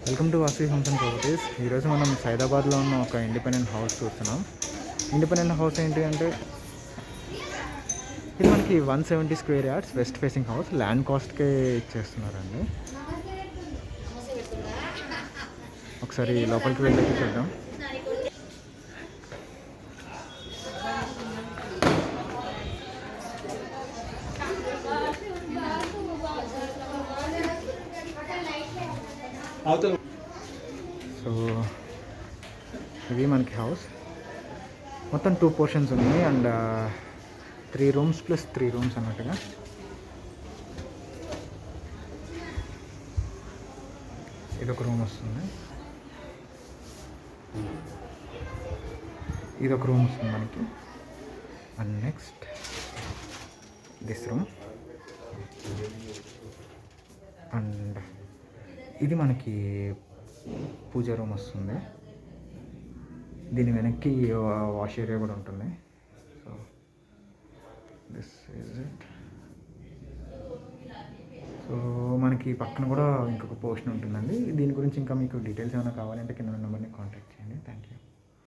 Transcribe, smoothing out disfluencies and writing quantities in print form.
Welcome to Vasavi homes and properties. ఈరోజు మనం సైదాబాద్లో ఉన్న ఒక ఇండిపెండెంట్ హౌస్ చూస్తున్నాం. ఇండిపెండెంట్ హౌస్ ఏంటి అంటే ఇది మనకి 170 square yards west facing house. Land కాస్ట్కే ఇచ్చేస్తున్నారండి. ఒకసారి లోపలికి వెళ్ళి చూద్దాం. సో ఇది మనకి హౌస్ మొత్తం 2 పోర్షన్స్ ఉన్నాయి అండ్ 3 రూమ్స్ ప్లస్ 3 రూమ్స్ అన్నట్టుగా. ఇదొక రూమ్ వస్తుంది, ఇదొక రూమ్ వస్తుంది మనకి. And next this room and ఇది మనకి పూజ రూమ్ వస్తుంది. దీని వెనక్కి వాష్ ఏరియా కూడా ఉంటుంది. So this is it. So మనకి పక్కన కూడా ఇంకొక పోర్షన్ ఉంటుందండి. దీని గురించి ఇంకా మీకు డీటెయిల్స్ ఏమైనా కావాలంటే కింద నెంబర్ని కాంటాక్ట్ చేయండి. Thank you.